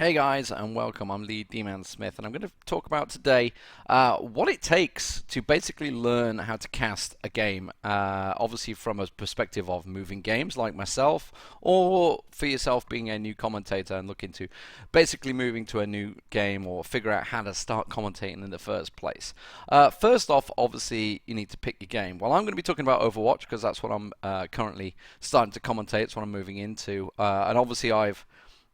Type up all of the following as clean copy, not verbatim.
Hey guys, and welcome. I'm Lee D-Man Smith, and I'm going to talk about today what it takes to basically learn how to cast a game. Obviously, from a perspective of moving games, like myself, or for yourself being a new commentator and looking to basically moving to a new game or figure out how to start commentating in the first place. First off, obviously, you need to pick your game. Well, I'm going to be talking about Overwatch because that's what I'm currently starting to commentate. It's what I'm moving into, and obviously, I've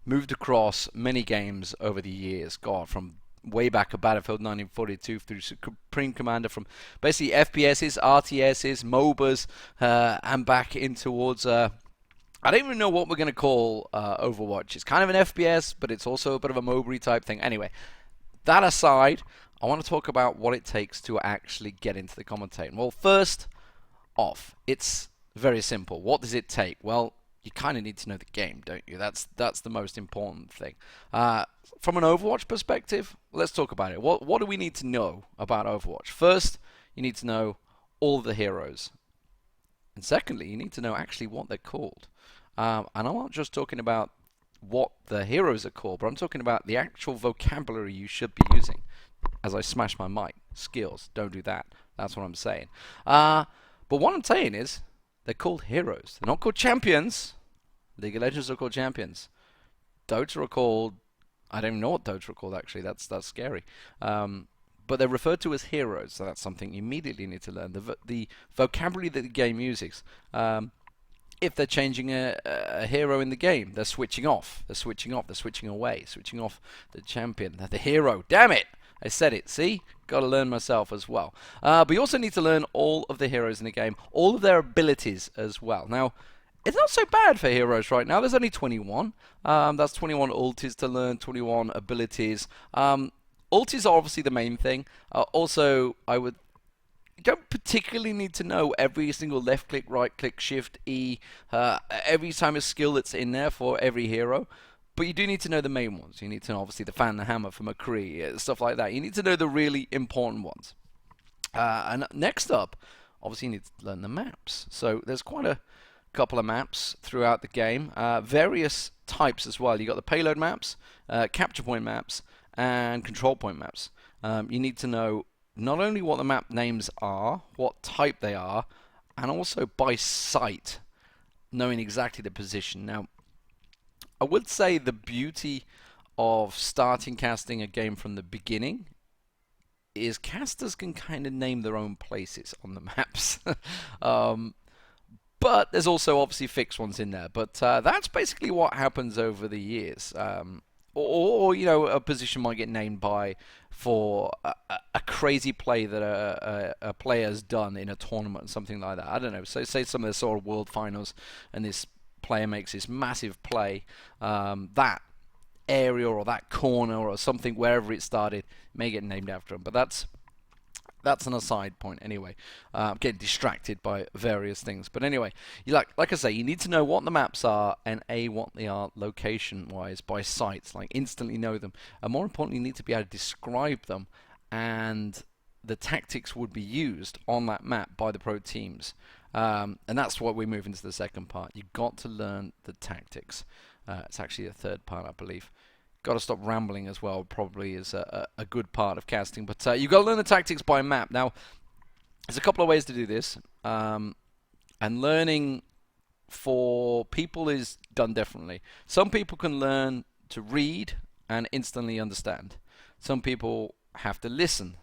moved across many games over the years. God, from way back at Battlefield 1942 through Supreme Commander, from basically FPSs, RTSs, MOBAs, and back in towards. I don't even know what we're going to call Overwatch. It's kind of an FPS, but it's also a bit of a MOBA type thing. Anyway, that aside, I want to talk about what it takes to actually get into the commentating. Well, first off, it's very simple. What does it take? Well, you kind of need to know the game, don't you? That's the most important thing. From an Overwatch perspective, let's talk about it. What do we need to know about Overwatch? First, you need to know all of the heroes, and secondly, you need to know actually what they're called. And I'm not just talking about what the heroes are called, but I'm talking about the actual vocabulary you should be using. As I smash my mic, skills, don't do that. That's what I'm saying. But what I'm saying is, they're called heroes. They're not called champions. League of Legends are called champions. Dota are called... I don't even know what Dota are called, actually. That's scary. But they're referred to as heroes, so that's something you immediately need to learn. The vocabulary that the game uses. If they're changing a hero in the game, they're switching off. They're switching off. They're switching away. Switching off the champion. They're the hero. Damn it! I said it. See? Got to learn myself as well. But you also need to learn all of the heroes in the game, all of their abilities as well. Now, it's not so bad for heroes right now. There's only 21. That's 21 ultis to learn, 21 abilities. Ultis are obviously the main thing. Also, you don't particularly need to know every single left click, right click, shift, E, every time a skill that's in there for every hero. But you do need to know the main ones. You need to know, obviously, the Fan the Hammer for McCree, stuff like that. You need to know the really important ones. And next up, obviously, you need to learn the maps. So there's quite a couple of maps throughout the game. Various types as well. You've got the payload maps, capture point maps, and control point maps. You need to know not only what the map names are, what type they are, and also by sight, knowing exactly the position. Now, I would say the beauty of starting casting a game from the beginning is casters can kind of name their own places on the maps. But there's also obviously fixed ones in there. But that's basically what happens over the years. Or you know, a position might get named for a crazy play that a player's done in a tournament, something like that. I don't know. So say some of the sort of world finals, and this player makes this massive play. That area or that corner or something, wherever it started, may get named after him. But that's an aside point anyway. I'm getting distracted by various things. But anyway, like I say, you need to know what the maps are and what they are location-wise by sight, like instantly know them. And more importantly, you need to be able to describe them, and the tactics would be used on that map by the pro teams. And that's what we move into the second part. You've got to learn the tactics. It's actually the third part, I believe. Got to stop rambling as well, probably is a good part of casting. But you've got to learn the tactics by map. Now, there's a couple of ways to do this. And learning for people is done differently. Some people can learn to read and instantly understand. Some people have to listen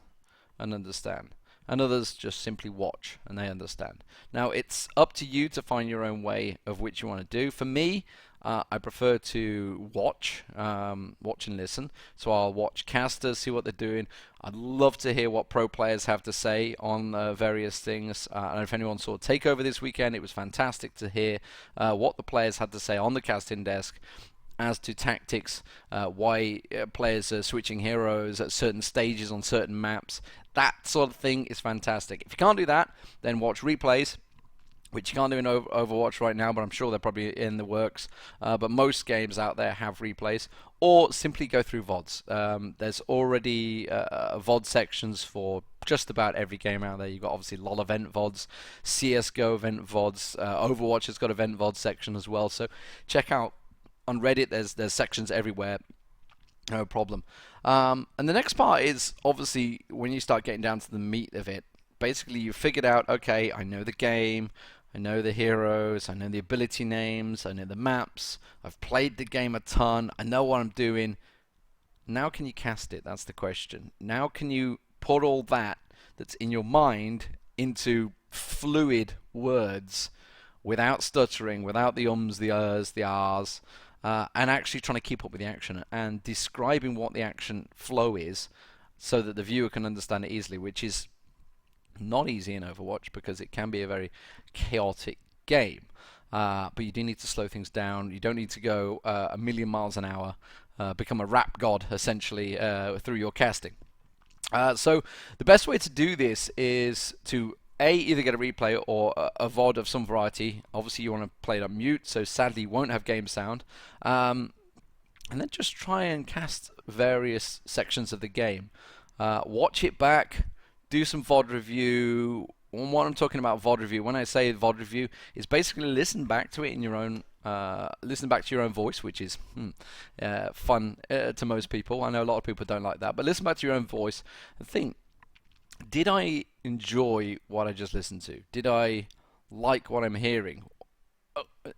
and understand. And others just simply watch and they understand. Now, it's up to you to find your own way of which you want to do. For me, I prefer to watch and listen. So I'll watch casters, see what they're doing. I'd love to hear what pro players have to say on various things. And if anyone saw TakeOver this weekend, it was fantastic to hear what the players had to say on the casting desk as to tactics, why players are switching heroes at certain stages on certain maps. That sort of thing is fantastic. If you can't do that, then watch replays, which you can't do in Overwatch right now, but I'm sure they're probably in the works. But most games out there have replays, or simply go through VODs. There's already VOD sections for just about every game out there. You've got obviously LoL event VODs, CSGO event VODs, Overwatch has got event VOD section as well. So check out on Reddit, there's sections everywhere. No problem. And the next part is obviously when you start getting down to the meat of it. Basically, you figured out, okay, I know the game, I know the heroes, I know the ability names, I know the maps, I've played the game a ton, I know what I'm doing. Now can you cast it? That's the question. Now can you put all that that's in your mind into fluid words without stuttering, without the ums, the ers, the ahs, and actually trying to keep up with the action and describing what the action flow is so that the viewer can understand it easily, which is not easy in Overwatch because it can be a very chaotic game. But you do need to slow things down. You don't need to go a million miles an hour, become a rap god essentially through your casting. So the best way to do this is to either get a replay or a VOD of some variety. Obviously, you want to play it on mute, so sadly you won't have game sound. And then just try and cast various sections of the game. Watch it back, do some VOD review. And what I'm talking about VOD review, when I say VOD review, is basically listen back to it in your own listen back to your own voice, which is fun to most people. I know a lot of people don't like that, but listen back to your own voice and think, did I enjoy what I just listened to? Did I like what I'm hearing?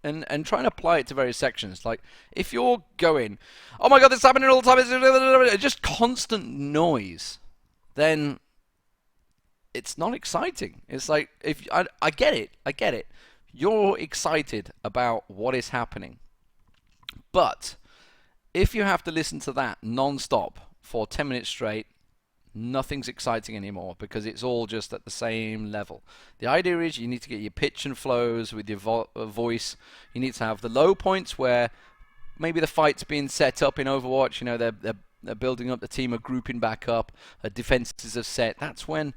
And try and apply it to various sections. Like, if you're going, oh my god, this is happening all the time, it's just constant noise, then it's not exciting. It's like, if I get it. You're excited about what is happening. But if you have to listen to that non-stop for 10 minutes straight, nothing's exciting anymore because it's all just at the same level. The idea is you need to get your pitch and flows with your voice. You need to have the low points where maybe the fight's being set up in Overwatch. You know, they're building up, the team are grouping back up, defenses are set. That's when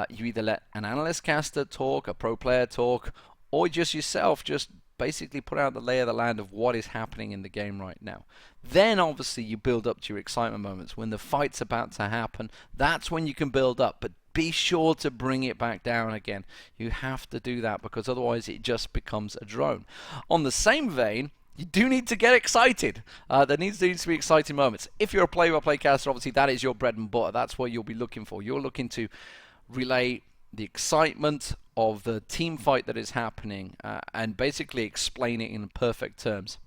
you either let an analyst caster talk, a pro player talk, or just yourself just basically put out the lay of the land of what is happening in the game right now. Then obviously you build up to your excitement moments. When the fight's about to happen, that's when you can build up, but be sure to bring it back down again. You have to do that because otherwise it just becomes a drone. On the same vein, you do need to get excited. There needs to be exciting moments. If you're a play-by-play caster, obviously that is your bread and butter. That's what you'll be looking for. You're looking to relay the excitement of the team fight that is happening and basically explain it in perfect terms.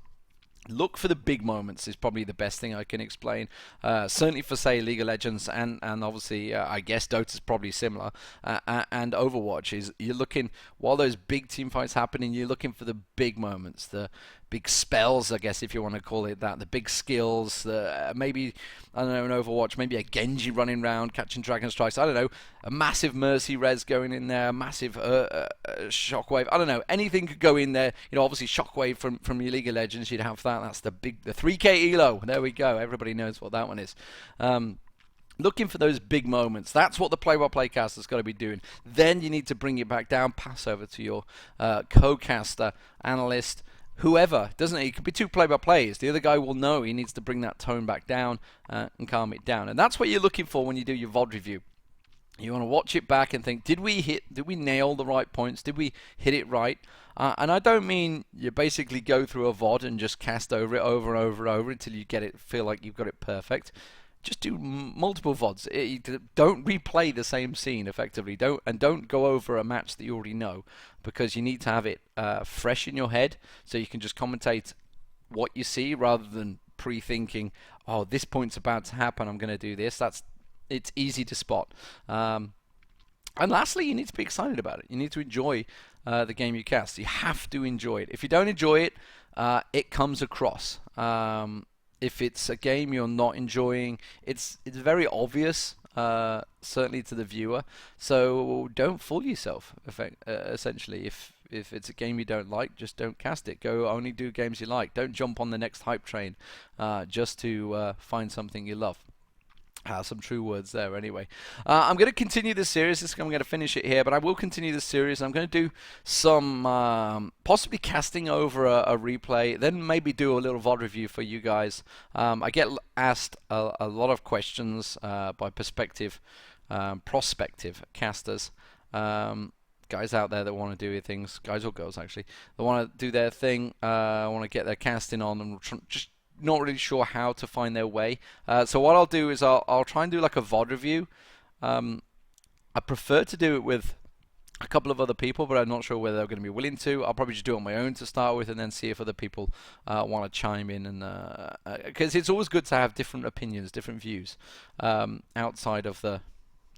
Look for the big moments is probably the best thing I can explain. Certainly for, say, League of Legends and obviously I guess Dota's probably similar. And Overwatch is you're looking, while those big team fights happening, you're looking for the big moments, the big spells, I guess, if you want to call it that, the big skills, maybe, I don't know, in Overwatch, maybe a Genji running around, catching Dragon Strikes, I don't know, a massive Mercy res going in there, a massive Shockwave, I don't know, anything could go in there. You know, obviously Shockwave from your League of Legends, you'd have that, that's the 3k elo, there we go, everybody knows what that one is. Looking for those big moments. That's what the play-by-play caster's got to be doing. Then you need to bring it back down, pass over to your co-caster, analyst, whoever. Doesn't it? It could be two play-by-plays. The other guy will know he needs to bring that tone back down and calm it down. And that's what you're looking for when you do your VOD review. You want to watch it back and think, did we nail the right points? Did we hit it right? And I don't mean you basically go through a VOD and just cast over it over and over and over until you get it, feel like you've got it perfect. Just do multiple VODs. Don't replay the same scene effectively. Don't go over a match that you already know, because you need to have it fresh in your head so you can just commentate what you see rather than pre-thinking, oh, this point's about to happen, I'm going to do this. It's easy to spot. And lastly, you need to be excited about it. You need to enjoy the game you cast. You have to enjoy it. If you don't enjoy it, it comes across. If it's a game you're not enjoying, it's very obvious, certainly to the viewer. So don't fool yourself. Essentially, if it's a game you don't like, just don't cast it. Go only do games you like. Don't jump on the next hype train just to find something you love. Some true words there anyway. I'm going to continue this series. I'm going to finish it here, but I will continue this series. I'm going to do some possibly casting over a replay, then maybe do a little VOD review for you guys. I get asked a lot of questions by prospective casters. Guys out there that want to do things, guys or girls actually, they want to do their thing, want to get their casting on and just not really sure how to find their way. So what I'll do is I'll try and do like a VOD review. I prefer to do it with a couple of other people, but I'm not sure whether they're going to be willing to. I'll probably just do it on my own to start with, and then see if other people want to chime in. And because it's always good to have different opinions, different views outside of the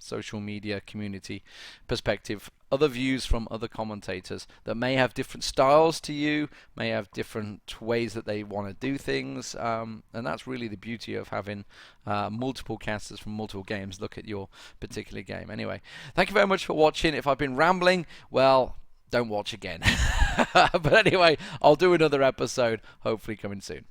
social media community perspective, other views from other commentators that may have different styles to you, may have different ways that they want to do things, and that's really the beauty of having multiple casters from multiple games look at your particular game. Anyway, thank you very much for watching. If I've been rambling, well, don't watch again. But anyway, I'll do another episode, hopefully coming soon.